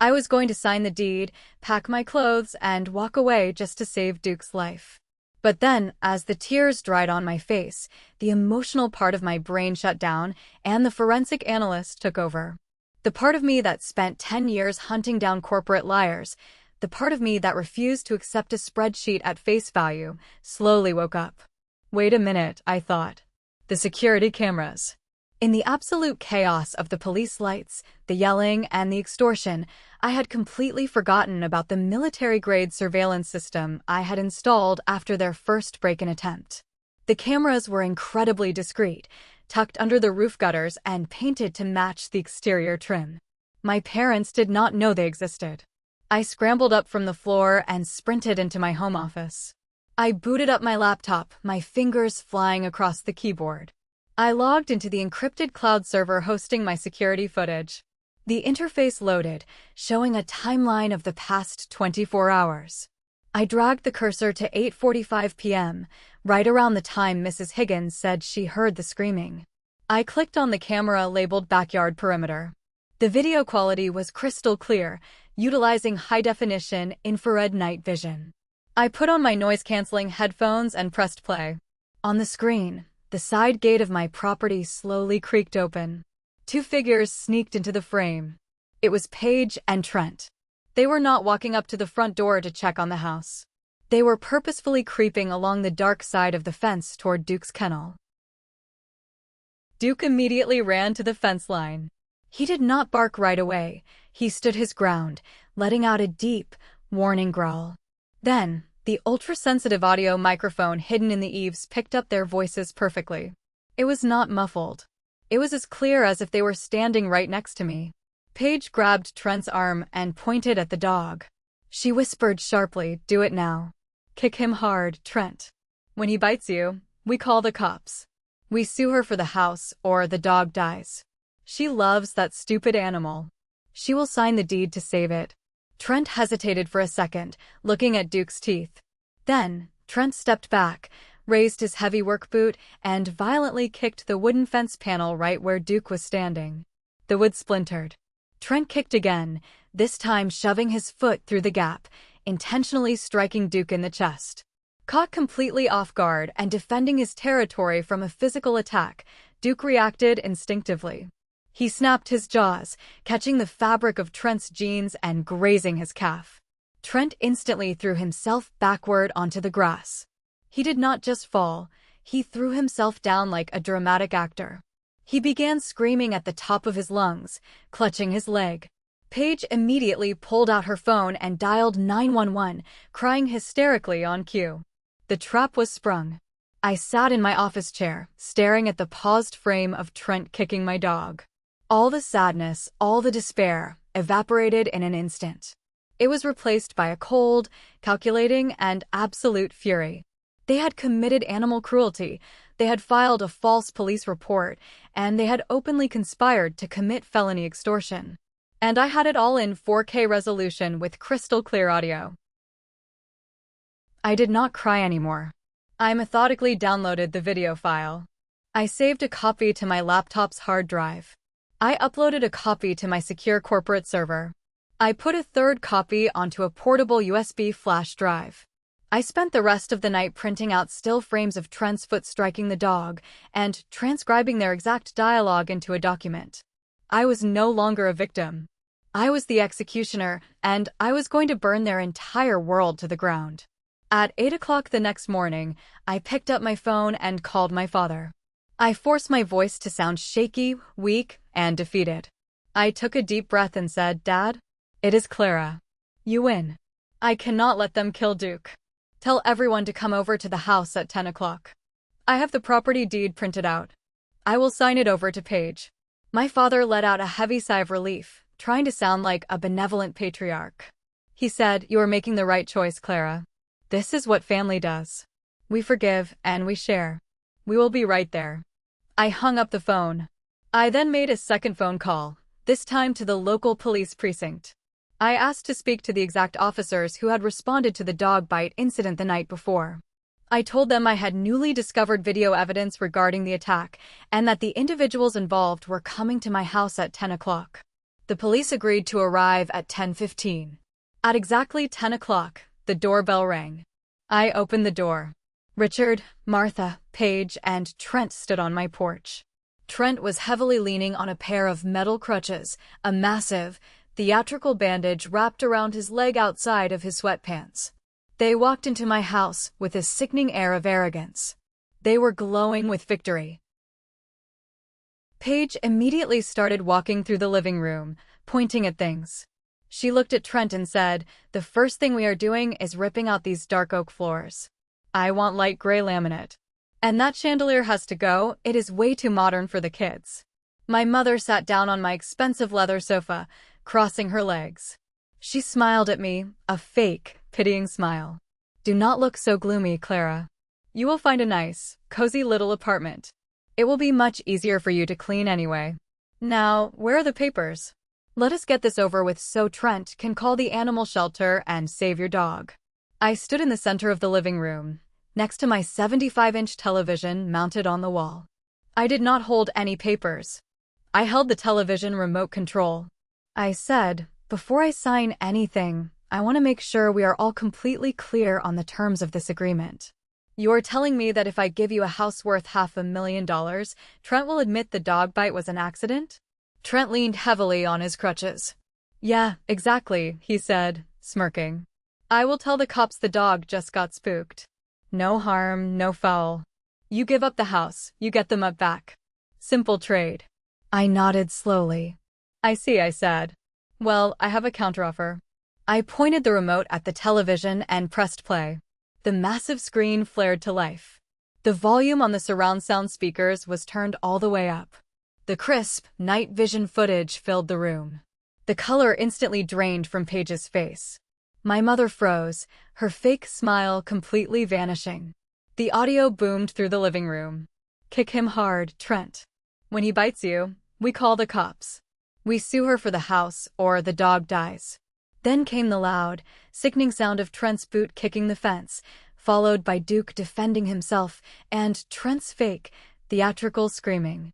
I was going to sign the deed, pack my clothes, and walk away just to save Duke's life. But then, as the tears dried on my face, the emotional part of my brain shut down, and the forensic analyst took over. The part of me that spent 10 years hunting down corporate liars, the part of me that refused to accept a spreadsheet at face value, slowly woke up. Wait a minute, I thought. The security cameras. In the absolute chaos of the police lights, the yelling, and the extortion, I had completely forgotten about the military-grade surveillance system I had installed after their first break-in attempt. The cameras were incredibly discreet, tucked under the roof gutters and painted to match the exterior trim. My parents did not know they existed. I scrambled up from the floor and sprinted into my home office. I booted up my laptop, my fingers flying across the keyboard. I logged into the encrypted cloud server hosting my security footage. The interface loaded, showing a timeline of the past 24 hours. I dragged the cursor to 8:45 p.m., right around the time Mrs. Higgins said she heard the screaming. I clicked on the camera labeled Backyard Perimeter. The video quality was crystal clear, utilizing high-definition infrared night vision. I put on my noise-canceling headphones and pressed play. On the screen, the side gate of my property slowly creaked open. Two figures sneaked into the frame. It was Paige and Trent. They were not walking up to the front door to check on the house. They were purposefully creeping along the dark side of the fence toward Duke's kennel. Duke immediately ran to the fence line. He did not bark right away. He stood his ground, letting out a deep, warning growl. Then, the ultra-sensitive audio microphone hidden in the eaves picked up their voices perfectly. It was not muffled. It was as clear as if they were standing right next to me. Paige grabbed Trent's arm and pointed at the dog. She whispered sharply, "Do it now. Kick him hard, Trent. When he bites you, we call the cops. We sue her for the house, or the dog dies. She loves that stupid animal. She will sign the deed to save it." Trent hesitated for a second, looking at Duke's teeth. Then, Trent stepped back, raised his heavy work boot, and violently kicked the wooden fence panel right where Duke was standing. The wood splintered. Trent kicked again, this time shoving his foot through the gap, intentionally striking Duke in the chest. Caught completely off guard and defending his territory from a physical attack, Duke reacted instinctively. He snapped his jaws, catching the fabric of Trent's jeans and grazing his calf. Trent instantly threw himself backward onto the grass. He did not just fall, he threw himself down like a dramatic actor. He began screaming at the top of his lungs, clutching his leg. Paige immediately pulled out her phone and dialed 911, crying hysterically on cue. The trap was sprung. I sat in my office chair, staring at the paused frame of Trent kicking my dog. All the sadness, all the despair, evaporated in an instant. It was replaced by a cold, calculating, and absolute fury. They had committed animal cruelty. They had filed a false police report, and they had openly conspired to commit felony extortion. And I had it all in 4K resolution with crystal clear audio. I did not cry anymore. I methodically downloaded the video file. I saved a copy to my laptop's hard drive. I uploaded a copy to my secure corporate server. I put a third copy onto a portable USB flash drive. I spent the rest of the night printing out still frames of Trent's foot striking the dog and transcribing their exact dialogue into a document. I was no longer a victim. I was the executioner, and I was going to burn their entire world to the ground. At 8 o'clock the next morning, I picked up my phone and called my father. I forced my voice to sound shaky, weak, and defeated. I took a deep breath and said, "Dad, it is Clara. You win. I cannot let them kill Duke. Tell everyone to come over to the house at 10 o'clock. I have the property deed printed out. I will sign it over to Paige." My father let out a heavy sigh of relief, trying to sound like a benevolent patriarch. He said, "You are making the right choice, Clara. This is what family does. We forgive and we share. We will be right there." I hung up the phone. I then made a second phone call, this time to the local police precinct. I asked to speak to the exact officers who had responded to the dog bite incident the night before. I told them I had newly discovered video evidence regarding the attack and that the individuals involved were coming to my house at 10 o'clock. The police agreed to arrive at 10:15. At exactly 10 o'clock, the doorbell rang. I opened the door. Richard, Martha, Paige, and Trent stood on my porch. Trent was heavily leaning on a pair of metal crutches, a massive, theatrical bandage wrapped around his leg outside of his sweatpants. They walked into my house with a sickening air of arrogance. They were glowing with victory. Paige immediately started walking through the living room, pointing at things. She looked at Trent and said, "The first thing we are doing is ripping out these dark oak floors. I want light gray laminate. And that chandelier has to go, it is way too modern for the kids." My mother sat down on my expensive leather sofa, crossing her legs. She smiled at me, a fake, pitying smile. "Do not look so gloomy, Clara. You will find a nice, cozy little apartment. It will be much easier for you to clean anyway. Now, where are the papers? Let us get this over with so Trent can call the animal shelter and save your dog." I stood in the center of the living room, next to my 75-inch television mounted on the wall. I did not hold any papers. I held the television remote control. I said, "Before I sign anything, I want to make sure we are all completely clear on the terms of this agreement. You're telling me that if I give you a house worth $500,000, Trent will admit the dog bite was an accident?" Trent leaned heavily on his crutches. "Yeah, exactly," he said, smirking. "I will tell the cops the dog just got spooked. No harm, no foul. You give up the house, you get them up back. Simple trade." I nodded slowly. "I see," I said. "Well, I have a counteroffer." I pointed the remote at the television and pressed play. The massive screen flared to life. The volume on the surround sound speakers was turned all the way up. The crisp, night vision footage filled the room. The color instantly drained from Paige's face. My mother froze, her fake smile completely vanishing. The audio boomed through the living room. "Kick him hard, Trent. When he bites you, we call the cops. We sue her for the house, or the dog dies." Then came the loud, sickening sound of Trent's boot kicking the fence, followed by Duke defending himself and Trent's fake, theatrical screaming.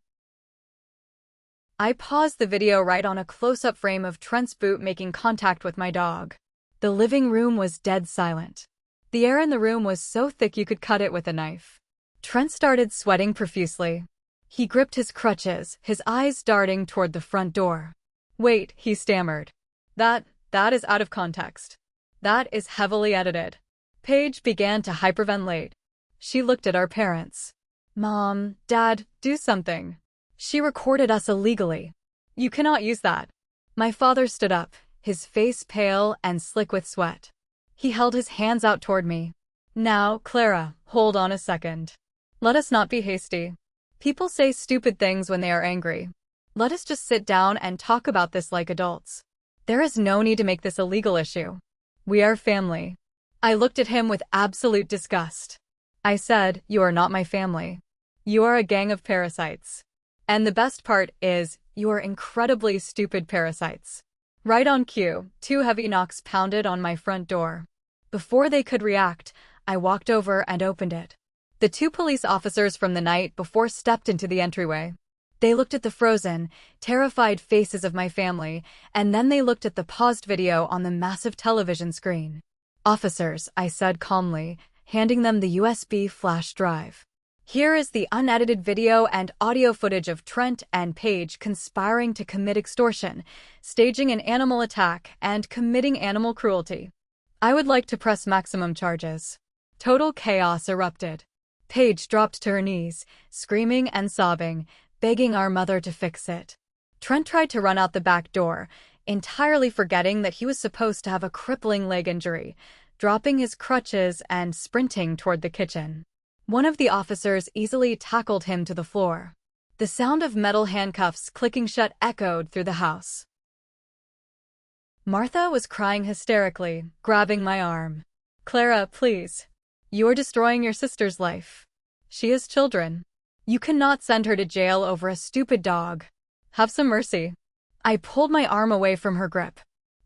I paused the video right on a close-up frame of Trent's boot making contact with my dog. The living room was dead silent. The air in the room was so thick you could cut it with a knife. Trent started sweating profusely. He gripped his crutches, his eyes darting toward the front door. "Wait," he stammered. That is out of context. That is heavily edited." Paige began to hyperventilate. She looked at our parents. "Mom, Dad, do something. She recorded us illegally. You cannot use that." My father stood up, his face pale and slick with sweat. He held his hands out toward me. "Now, Clara, hold on a second. Let us not be hasty. People say stupid things when they are angry. Let us just sit down and talk about this like adults. There is no need to make this a legal issue. We are family." I looked at him with absolute disgust. I said, "You are not my family. You are a gang of parasites. And the best part is, you are incredibly stupid parasites. Right on cue, 2 heavy knocks pounded on my front door. Before they could react, I walked over and opened it. The 2 police officers from the night before stepped into the entryway. They looked at the frozen, terrified faces of my family, and then they looked at the paused video on the massive television screen. "Officers," I said calmly, handing them the USB flash drive. "Here is the unedited video and audio footage of Trent and Paige conspiring to commit extortion, staging an animal attack, and committing animal cruelty. I would like to press maximum charges." Total chaos erupted. Paige dropped to her knees, screaming and sobbing, begging our mother to fix it. Trent tried to run out the back door, entirely forgetting that he was supposed to have a crippling leg injury, dropping his crutches and sprinting toward the kitchen. One of the officers easily tackled him to the floor. The sound of metal handcuffs clicking shut echoed through the house. Martha was crying hysterically, grabbing my arm. "Clara, please. You are destroying your sister's life. She has children. You cannot send her to jail over a stupid dog. Have some mercy." I pulled my arm away from her grip.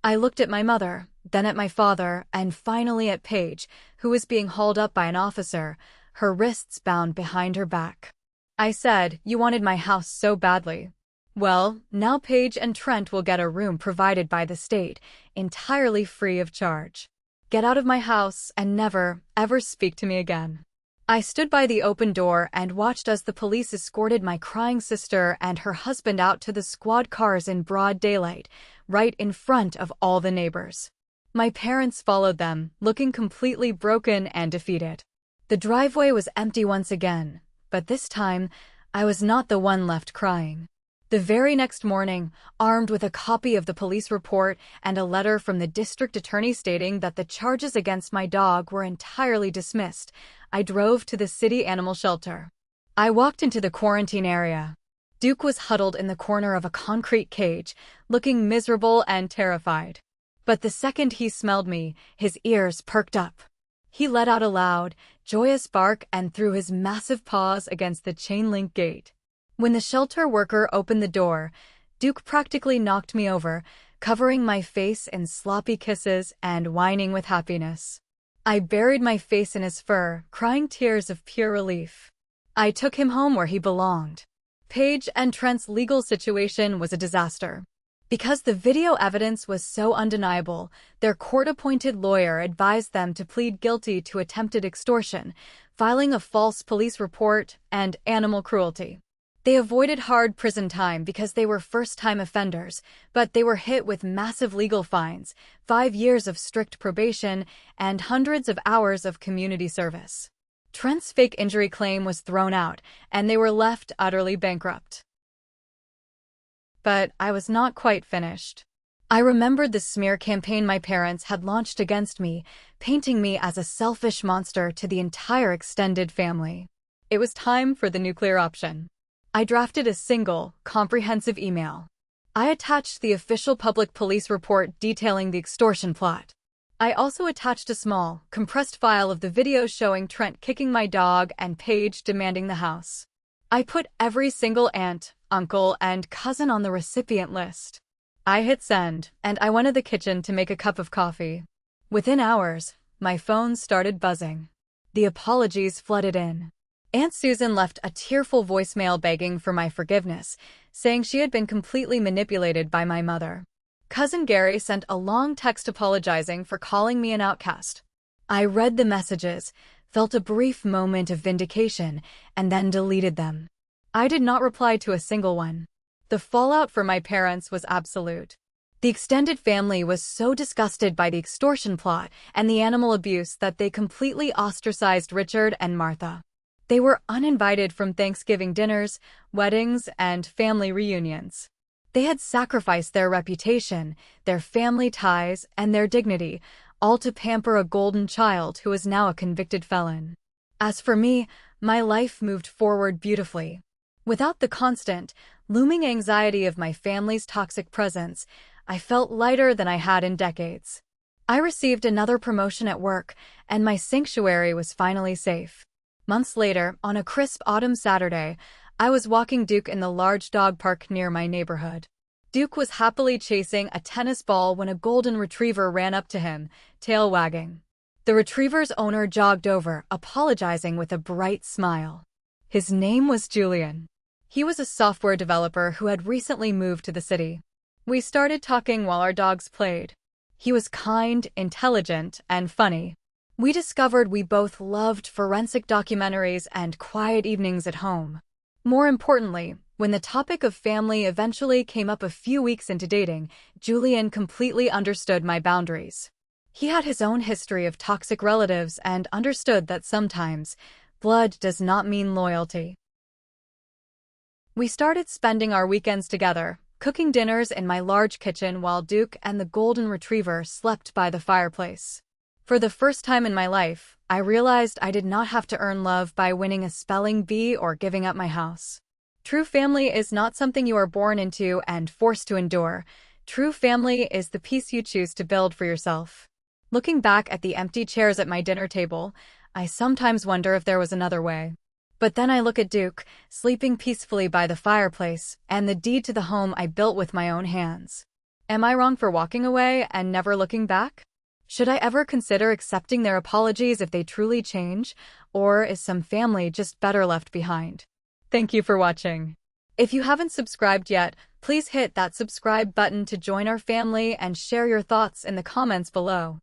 I looked at my mother, then at my father, and finally at Paige, who was being hauled up by an officer, her wrists bound behind her back. I said, "You wanted my house so badly. Well, now Paige and Trent will get a room provided by the state, entirely free of charge. Get out of my house and never, ever speak to me again." I stood by the open door and watched as the police escorted my crying sister and her husband out to the squad cars in broad daylight, right in front of all the neighbors. My parents followed them, looking completely broken and defeated. The driveway was empty once again, but this time, I was not the one left crying. The very next morning, armed with a copy of the police report and a letter from the district attorney stating that the charges against my dog were entirely dismissed, I drove to the city animal shelter. I walked into the quarantine area. Duke was huddled in the corner of a concrete cage, looking miserable and terrified. But the second he smelled me, his ears perked up. He let out a loud, joyous bark and threw his massive paws against the chain-link gate. When the shelter worker opened the door, Duke practically knocked me over, covering my face in sloppy kisses and whining with happiness. I buried my face in his fur, crying tears of pure relief. I took him home where he belonged. Paige and Trent's legal situation was a disaster. Because the video evidence was so undeniable, their court-appointed lawyer advised them to plead guilty to attempted extortion, filing a false police report, and animal cruelty. They avoided hard prison time because they were first-time offenders, but they were hit with massive legal fines, 5 years of strict probation, and hundreds of hours of community service. Trent's fake injury claim was thrown out, and they were left utterly bankrupt. But I was not quite finished. I remembered the smear campaign my parents had launched against me, painting me as a selfish monster to the entire extended family. It was time for the nuclear option. I drafted a single, comprehensive email. I attached the official public police report detailing the extortion plot. I also attached a small, compressed file of the video showing Trent kicking my dog and Paige demanding the house. I put every single aunt, uncle, and cousin on the recipient list. I hit send, and I went to the kitchen to make a cup of coffee. Within hours, my phone started buzzing. The apologies flooded in. Aunt Susan left a tearful voicemail begging for my forgiveness, saying she had been completely manipulated by my mother. Cousin Gary sent a long text apologizing for calling me an outcast. I read the messages, felt a brief moment of vindication, and then deleted them. I did not reply to a single one. The fallout for my parents was absolute. The extended family was so disgusted by the extortion plot and the animal abuse that they completely ostracized Richard and Martha. They were uninvited from Thanksgiving dinners, weddings, and family reunions. They had sacrificed their reputation, their family ties, and their dignity, all to pamper a golden child who was now a convicted felon. As for me, my life moved forward beautifully. Without the constant, looming anxiety of my family's toxic presence, I felt lighter than I had in decades. I received another promotion at work, and my sanctuary was finally safe. Months later, on a crisp autumn Saturday, I was walking Duke in the large dog park near my neighborhood. Duke was happily chasing a tennis ball when a golden retriever ran up to him, tail wagging. The retriever's owner jogged over, apologizing with a bright smile. His name was Julian. He was a software developer who had recently moved to the city. We started talking while our dogs played. He was kind, intelligent, and funny. We discovered we both loved forensic documentaries and quiet evenings at home. More importantly, when the topic of family eventually came up a few weeks into dating, Julian completely understood my boundaries. He had his own history of toxic relatives and understood that sometimes blood does not mean loyalty. We started spending our weekends together, cooking dinners in my large kitchen while Duke and the golden retriever slept by the fireplace. For the first time in my life, I realized I did not have to earn love by winning a spelling bee or giving up my house. True family is not something you are born into and forced to endure. True family is the peace you choose to build for yourself. Looking back at the empty chairs at my dinner table, I sometimes wonder if there was another way. But then I look at Duke, sleeping peacefully by the fireplace, and the deed to the home I built with my own hands. Am I wrong for walking away and never looking back? Should I ever consider accepting their apologies if they truly change, or is some family just better left behind? Thank you for watching. If you haven't subscribed yet, please hit that subscribe button to join our family and share your thoughts in the comments below.